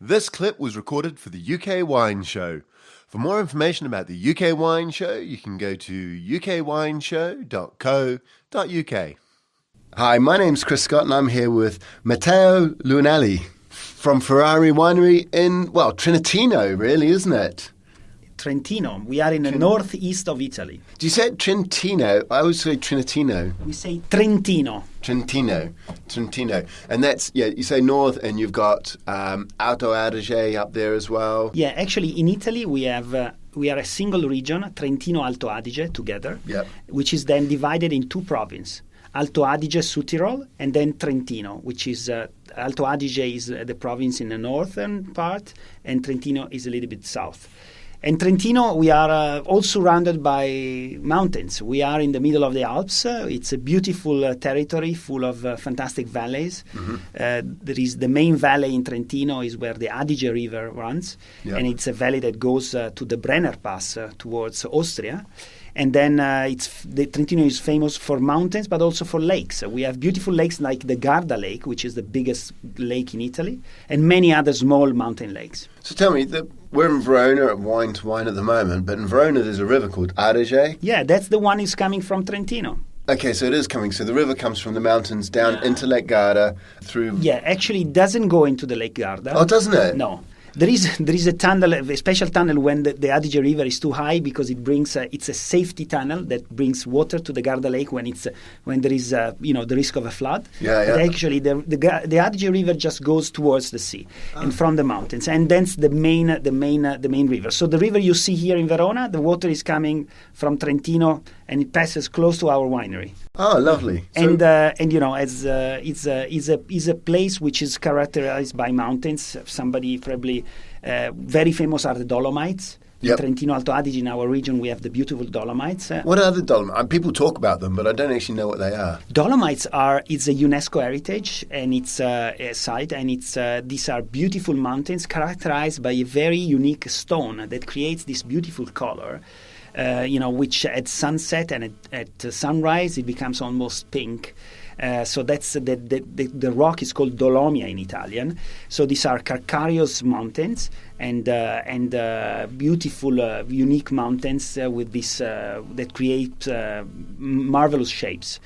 This clip was recorded for the UK Wine Show. For more information about the UK Wine Show, you can go to ukwineshow.co.uk. Hi, my name's Chris Scott and I'm here with Matteo Lunelli from Ferrari Winery in, Trentino, really, isn't it? Trentino. We are in the northeast of Italy. Do you say it Trentino? I always say Trentino. We say Trentino. Trentino. And that's, you say north and you've got Alto Adige up there as well. Yeah, actually in Italy we are a single region, Trentino Alto Adige together, which is then divided in two provinces. Alto Adige, Südtirol, and then Trentino, which is Alto Adige is the province in the northern part, and Trentino is a little bit south. And Trentino, we are all surrounded by mountains. We are in the middle of the Alps. It's a beautiful territory full of fantastic valleys. Mm-hmm. There is the main valley in Trentino is where the Adige River runs, and it's a valley that goes to the Brenner Pass towards Austria. And then Trentino is famous for mountains, but also for lakes. We have beautiful lakes like the Garda Lake, which is the biggest lake in Italy, and many other small mountain lakes. So tell me, we're in Verona at Wine to Wine at the moment, but in Verona there's a river called Adige. Yeah, that's the one is coming from Trentino. Okay, so it is coming. So the river comes from the mountains down into Lake Garda through... Yeah, actually it doesn't go into the Lake Garda. Oh, doesn't it? No. There is a tunnel, a special tunnel when the Adige River is too high because it brings it's a safety tunnel that brings water to the Garda Lake when there is the risk of a flood. But actually the Adige River just goes towards the sea and from the mountains, and that's the main river. So the river you see here in Verona, the water is coming from Trentino and it passes close to our winery. Oh, lovely! And it's a place which is characterized by mountains. Somebody probably very famous are the Dolomites. In Trentino Alto Adige, in our region, we have the beautiful Dolomites. What are the Dolomites? People talk about them, but I don't actually know what they are. Dolomites it's a UNESCO heritage, and it's a site, and these are beautiful mountains characterized by a very unique stone that creates this beautiful color. Which at sunset and at sunrise it becomes almost pink. So that's the rock is called Dolomia in Italian. So these are calcareous mountains and beautiful, unique mountains with this that create marvelous shapes.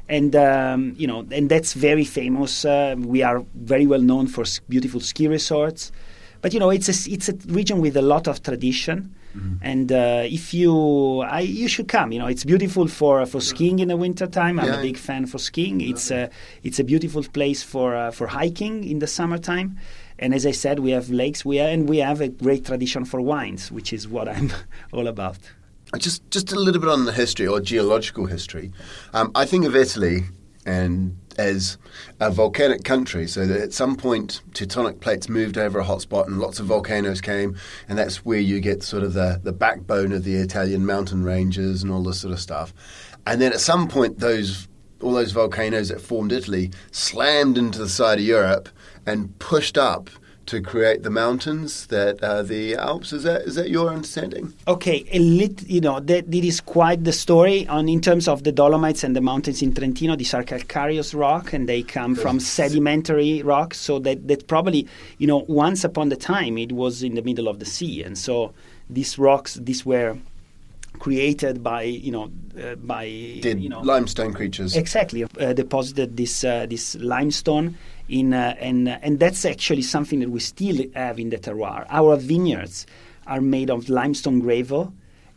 And and that's very famous. We are very well known for beautiful ski resorts. But it's a region with a lot of tradition. Mm-hmm. And you should come. It's beautiful for skiing in the wintertime. I'm a big fan for skiing. It's a beautiful place for hiking in the summertime. And as I said, we have lakes. We have a great tradition for wines, which is what I'm all about. Just a little bit on the history or geological history. I think of Italy and as a volcanic country, so that at some point tectonic plates moved over a hotspot and lots of volcanoes came, and that's where you get sort of the backbone of the Italian mountain ranges and all this sort of stuff. And then at some point all those volcanoes that formed Italy slammed into the side of Europe and pushed up to create the mountains that are the Alps. Is that your understanding? Okay, that it is quite the story in terms of the Dolomites and the mountains in Trentino. These are calcareous rock, and they come from sedimentary rock. So that probably once upon a time it was in the middle of the sea, and so these rocks were created by limestone creatures. Exactly, deposited this limestone and that's actually something that we still have in the terroir. Our vineyards are made of limestone gravel,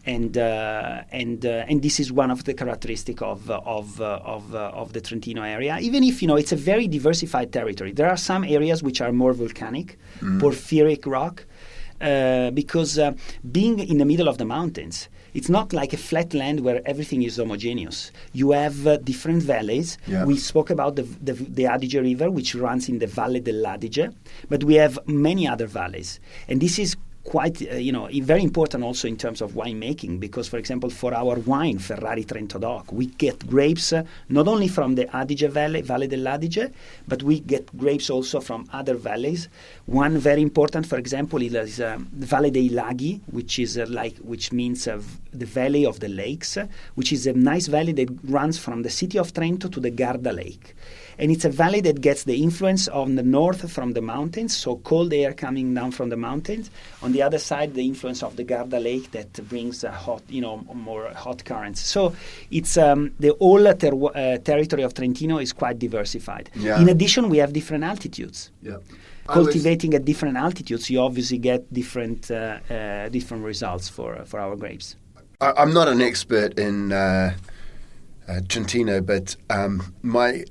and this is one of the characteristics of the Trentino area. Even if it's a very diversified territory, there are some areas which are more volcanic, porphyric rock. Because being in the middle of the mountains, it's not like a flat land where everything is homogeneous. You have different valleys. Yeah. We spoke about the Adige River, which runs in the Valle dell'Adige, but we have many other valleys. And this is quite, very important also in terms of winemaking, because, for example, for our wine, Ferrari Trento DOC, we get grapes not only from the Adige Valley, Valle dell'Adige, but we get grapes also from other valleys. One very important, for example, is Valle dei Laghi, which means the Valley of the Lakes, which is a nice valley that runs from the city of Trento to the Garda Lake. And it's a valley that gets the influence on the north from the mountains, so cold air coming down from the mountains. On the other side, the influence of the Garda Lake that brings more hot currents. So it's the whole territory of Trentino is quite diversified. Yeah. In addition, we have different altitudes. Yeah. Cultivating at different altitudes, you obviously get different results for our grapes. I'm not an expert in Trentino, but my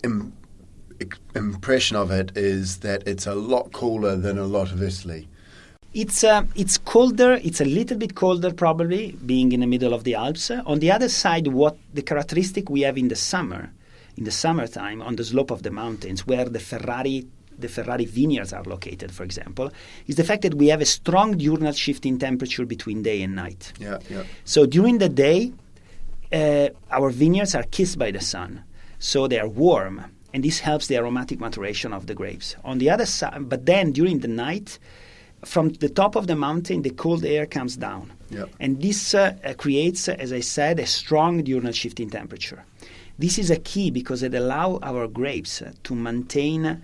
impression of it is that it's a lot cooler than a lot of Italy. It's colder. It's a little bit colder, probably, being in the middle of the Alps. On the other side, what the characteristic we have in the summertime, on the slope of the mountains, where the Ferrari vineyards are located, for example, is the fact that we have a strong diurnal shift in temperature between day and night. Yeah. So during the day, our vineyards are kissed by the sun, so they are warm, and this helps the aromatic maturation of the grapes. On the other side, but then during the night, from the top of the mountain, the cold air comes down. Yeah. And this creates, as I said, a strong diurnal shift in temperature. This is a key because it allows our grapes to maintain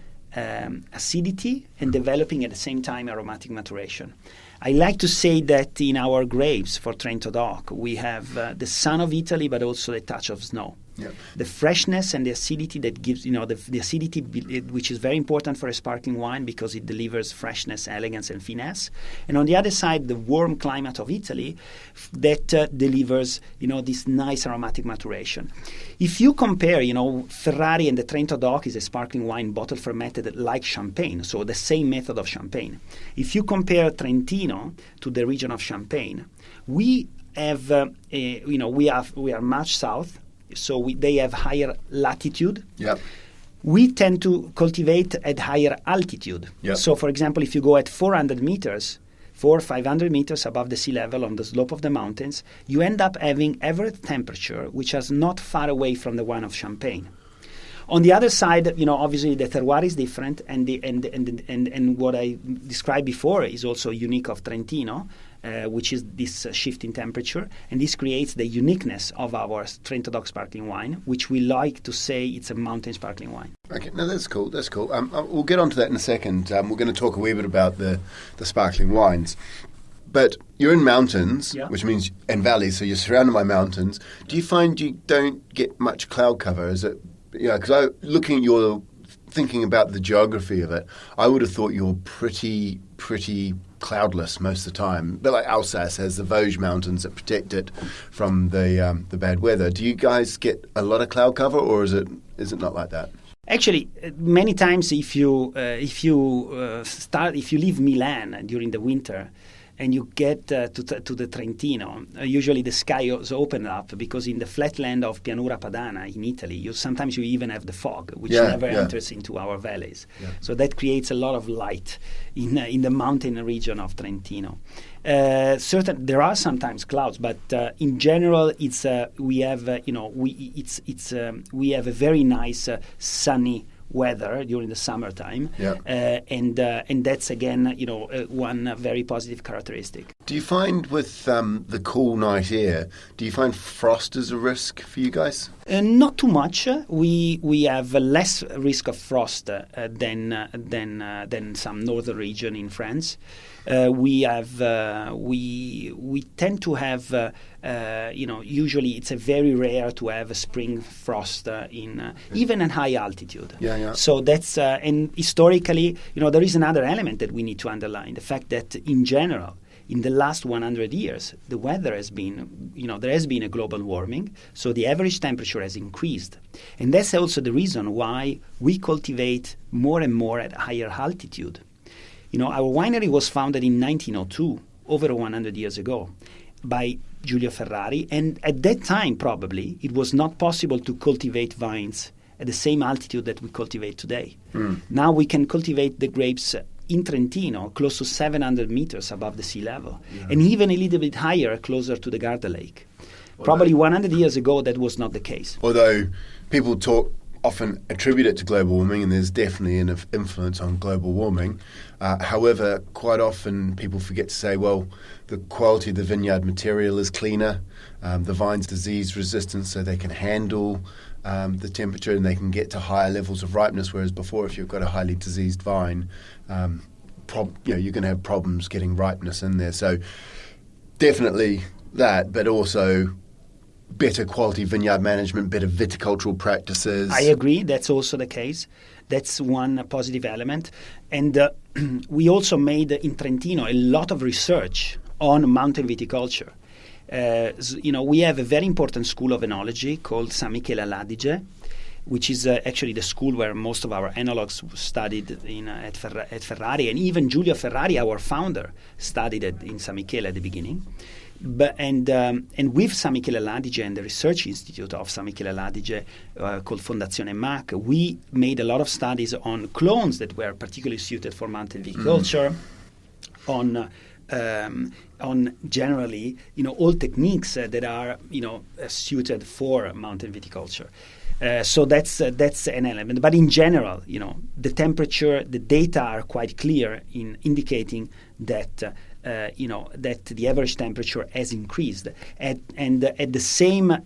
acidity and developing at the same time aromatic maturation. I like to say that in our grapes for Trento DOC, we have the sun of Italy, but also the touch of snow. Yeah. The freshness and the acidity that gives, the acidity, which is very important for a sparkling wine because it delivers freshness, elegance, and finesse. And on the other side, the warm climate of Italy that delivers, this nice aromatic maturation. If you compare, Ferrari and the Trento DOC is a sparkling wine bottle fermented like champagne, so the same method of champagne. If you compare Trentino to the region of Champagne, we have, we are much south. So they have higher latitude. Yep. We tend to cultivate at higher altitude. Yep. So, for example, if you go at 400 meters, 500 meters above the sea level on the slope of the mountains, you end up having average temperature which is not far away from the one of Champagne. On the other side, obviously the terroir is different, and what I described before is also unique of Trentino, which is this shift in temperature, and this creates the uniqueness of our Trento DOC sparkling wine, which we like to say it's a mountain sparkling wine. Okay, no, that's cool. We'll get onto that in a second. We're going to talk a wee bit about the sparkling wines. But you're in mountains, Yeah. which means, and valleys, so you're surrounded by mountains. Do you find you don't get much cloud cover? Is it, because looking at thinking about the geography of it, I would have thought you're pretty cloudless most of the time. But like Alsace has the Vosges Mountains that protect it from the bad weather. Do you guys get a lot of cloud cover, or is it not like that? Actually, many times if you leave Milan during the winter and you get to the Trentino, usually the sky is open up because in the flat land of Pianura Padana in Italy, sometimes you even have the fog, which never enters into our valleys. Yeah. So that creates a lot of light in the mountain region of Trentino. There are sometimes clouds, but in general, we have a very nice sunny weather during the summertime, and that's again one very positive characteristic. Do you find with the cool night air, do you find frost is a risk for you guys? Not too much. We have less risk of frost than some northern region in France. We tend to have usually it's a very rare to have a spring frost even at high altitude. So that's and historically, there is another element that we need to underline: the fact that in general, in the last 100 years, the weather has been, there has been a global warming, so the average temperature has increased. And that's also the reason why we cultivate more and more at higher altitude. Our winery was founded in 1902, over 100 years ago, by Giulio Ferrari, and at that time, probably, it was not possible to cultivate vines at the same altitude that we cultivate today. Now we can cultivate the grapes in Trentino, close to 700 meters above the sea level, and even a little bit higher, closer to the Garda Lake. Probably 100 years ago, that was not the case. Although people often attribute it to global warming, and there's definitely an influence on global warming. However, quite often people forget to say, well, the quality of the vineyard material is cleaner, the vine's disease resistant, so they can handle the temperature, and they can get to higher levels of ripeness. Whereas before, if you've got a highly diseased vine, you're going to have problems getting ripeness in there. So definitely that, but also better quality vineyard management, better viticultural practices. I agree. That's also the case. That's one positive element. And we also made in Trentino a lot of research on mountain viticulture. We have a very important school of enology called San Michele all'Adige, which is actually the school where most of our enologues studied at Ferrari, and even Giulio Ferrari, our founder, studied in San Michele at the beginning. And with San Michele all'Adige and the research institute of San Michele all'Adige called Fondazione MAC, we made a lot of studies on clones that were particularly suited for mountain viticulture, on generally, all techniques that are, suited for mountain viticulture. So that's an element. But in general, the temperature, the data are quite clear in indicating that that the average temperature has increased. And at the same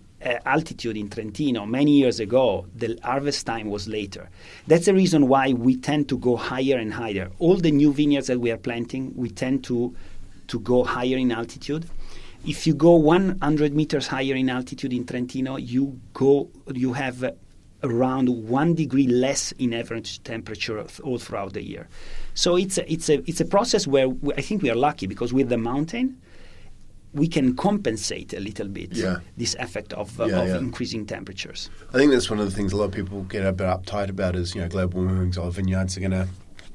altitude in Trentino many years ago, the harvest time was later. That's the reason why we tend to go higher and higher. All the new vineyards that we are planting, we tend to go higher in altitude. If you go 100 meters higher in altitude in Trentino, you have around 1 degree less in average temperature all throughout the year. So it's a process where I think we are lucky, because with the mountain, we can compensate a little bit this effect of increasing temperatures. I think that's one of the things a lot of people get a bit uptight about is, global warming, or vineyards are going to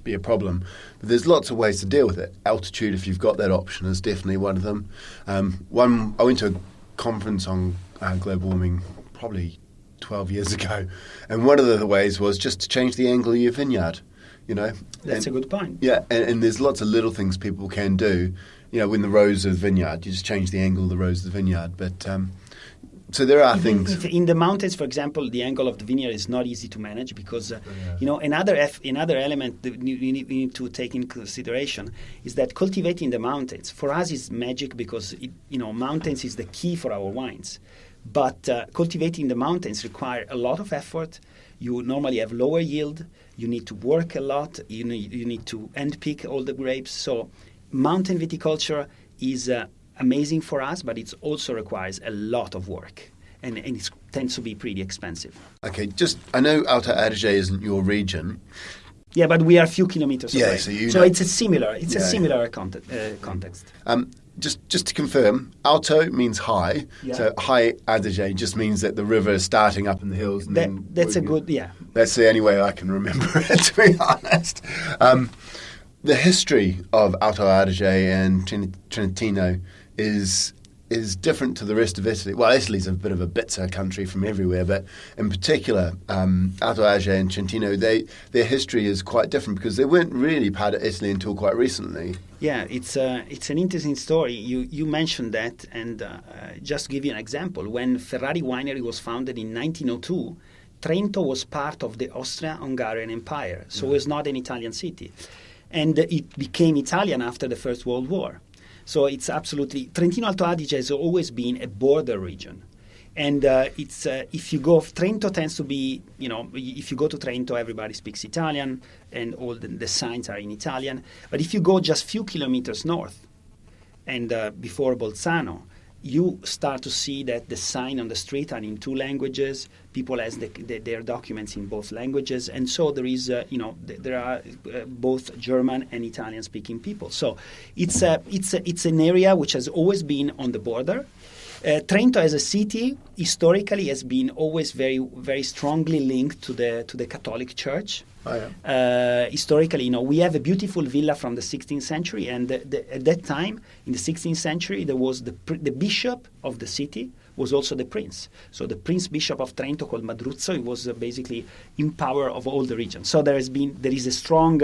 be a problem. But there's lots of ways to deal with it. Altitude, if you've got that option, is definitely one of them. I went to a conference on global warming probably 12 years ago, and one of the ways was just to change the angle of your vineyard. That's a good point. Yeah, and there's lots of little things people can do. When the rows of the vineyard, you just change the angle of the rows of the vineyard. But so there are things. In the mountains, for example, the angle of the vineyard is not easy to manage because, another element that we need to take in consideration is that cultivating the mountains, for us, is magic because, mountains is the key for our wines. But cultivating the mountains require a lot of effort. You normally have lower yield. You need to work a lot. You need to end pick all the grapes. So mountain viticulture is amazing for us, but it also requires a lot of work, and it tends to be pretty expensive. Okay, I know Alto Adige isn't your region. Yeah, but we are a few kilometers away. So it's a similar context. Just to confirm, Alto means high. Yeah. So high Adige just means that the river is starting up in the hills. And that's good. That's the only way I can remember it, to be honest. The history of Alto Adige and Trentino is different to the rest of Italy. Well, Italy's a bit of a bitter country from everywhere, but in particular, Alto Adige and Trentino, their history is quite different because they weren't really part of Italy until quite recently. Yeah, it's an interesting story. You mentioned that, and just to give you an example, when Ferrari Winery was founded in 1902, Trento was part of the Austria-Hungarian Empire, so it was not an Italian city. And it became Italian after the First World War. So it's absolutely... Trentino Alto Adige has always been a border region. And if you go... Trento tends to be, if you go to Trento, everybody speaks Italian, and all the signs are in Italian. But if you go just a few kilometers north, and before Bolzano, you start to see that the sign on the street are in 2 languages. People has their documents in both languages, and so there is, there are both German and Italian-speaking people. So it's an area which has always been on the border. Trento as a city historically has been always very, very strongly linked to the Catholic Church. Oh, yeah. Historically, we have a beautiful villa from the 16th century, and at that time, in the 16th century, there was the bishop of the city was also the prince. So the Prince Bishop of Trento, called Madruzzo, he was basically in power of all the region. So there is a strong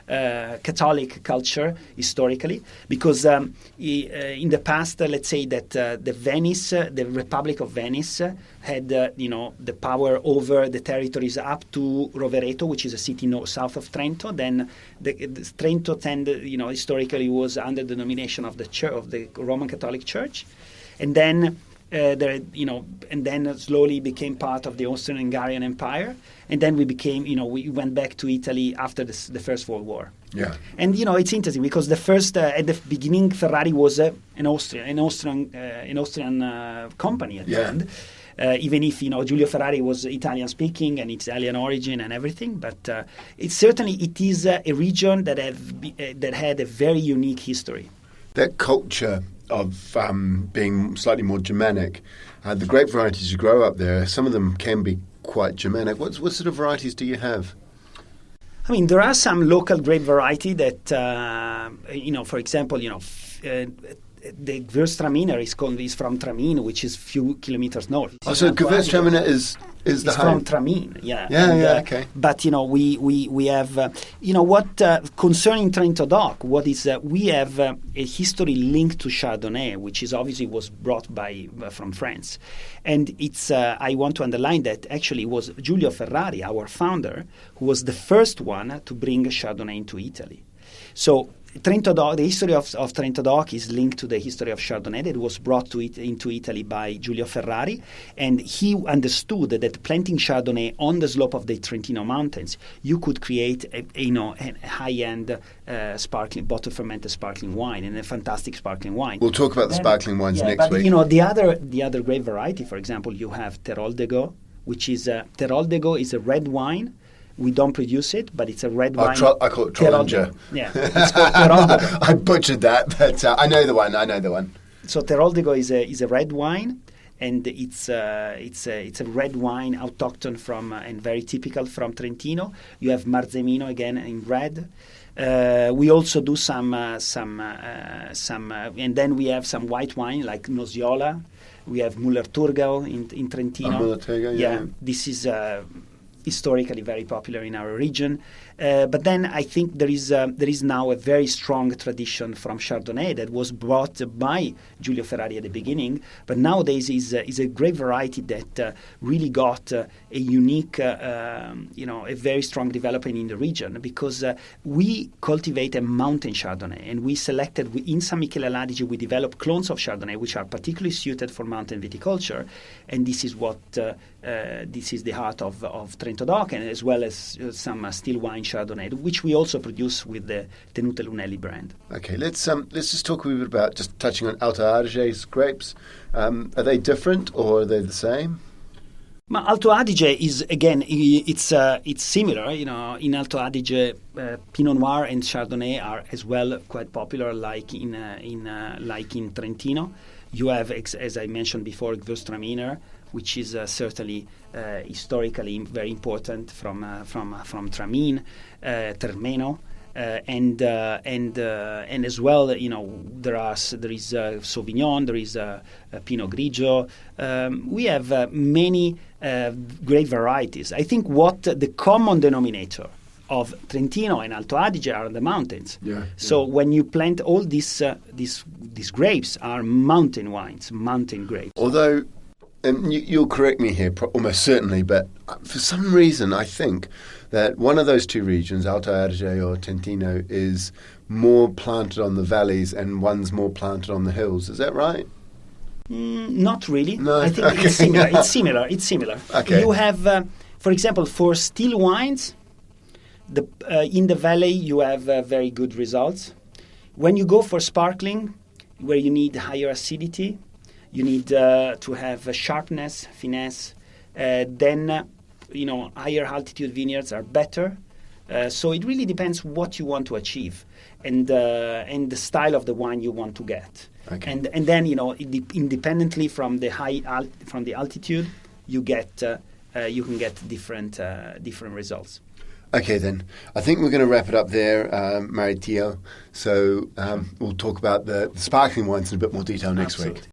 Catholic culture historically, because in the past, let's say that the Republic of Venice had the power over the territories up to Rovereto, which is a city south of Trento. Then the Trento historically was under the domination of the Roman Catholic Church, and then and then slowly became part of the Austrian-Hungarian Empire, and then we went back to Italy after the First World War. Yeah. And it's interesting because the first at the beginning Ferrari was an Austrian company at the end. Even if Giulio Ferrari was Italian speaking and Italian origin and everything, but it is a region that had a very unique history. That culture of being slightly more Germanic, the grape varieties you grow up there, some of them can be quite Germanic. What sort of varieties do you have? I mean, there are some local grape variety that, for example, the Gewürztraminer is from Tramino, which is a few kilometers north. So Gewürztraminer is the from Tramino, yeah. Okay. But we have concerning Trento DOC, we have a history linked to Chardonnay, which was brought from France, and it's I want to underline that actually it was Giulio Ferrari, our founder, who was the first one to bring Chardonnay into Italy. So Trento DOC, the history of Trento DOC is linked to the history of Chardonnay that was brought into Italy by Giulio Ferrari, and he understood that planting Chardonnay on the slope of the Trentino mountains, you could create a high-end sparkling, bottle-fermented sparkling wine and a fantastic sparkling wine. We'll talk about the sparkling wines next week. The other grape variety, for example, you have Terol de Gaux, which is Terol de Gaux is a red wine. We don't produce it, but it's a red wine. I call it Trollinger. Yeah, it's called Terol de Gaux. I butchered that, but I know the one. So Terol de Gaux is a red wine, and it's a red wine autochthon from and very typical from Trentino. You have Marzemino again in red. We also do some, and then we have some white wine like Nosiola. We have Müller-Thurgau in Trentino. Müller-Thurgau, yeah. This is historically very popular in our region. But then I think there is now a very strong tradition from Chardonnay that was brought by Giulio Ferrari at the beginning, but nowadays is a great variety that really got a unique, a very strong development in the region because we cultivate a mountain Chardonnay, and we selected in San Michele al Adige we developed clones of Chardonnay which are particularly suited for mountain viticulture, and this is what this is the heart of Trento DOC, and as well as some still wine Chardonnay, which we also produce with the Matteo Lunelli brand. Okay, let's just talk a little bit about just touching on Alto Adige's grapes. Are they different or are they the same? Alto Adige is again it's similar. In Alto Adige, Pinot Noir and Chardonnay are as well quite popular, like in Trentino. You have, as I mentioned before, Gewürztraminer, which is certainly historically very important from Tramin, Termeno, and as well, there is Sauvignon, there is Pinot Grigio. We have many great varieties. I think what the common denominator of Trentino and Alto Adige are the mountains. So when you plant all these grapes are mountain wines, mountain grapes. Although, and you'll correct me here almost certainly, but for some reason I think that one of those two regions, Alto Adige or Trentino, is more planted on the valleys and one's more planted on the hills. Is that right? Not really. No? I think it's similar. It's similar. Okay. You have, for example, for still wines, in the valley you have very good results. When you go for sparkling, where you need higher acidity, you need to have sharpness, finesse. Then, higher altitude vineyards are better. So it really depends what you want to achieve and the style of the wine you want to get. Okay. And then independently from the from the altitude, you can get different results. Okay, then. I think we're going to wrap it up there, Matteo. So we'll talk about the sparkling wines in a bit more detail next week.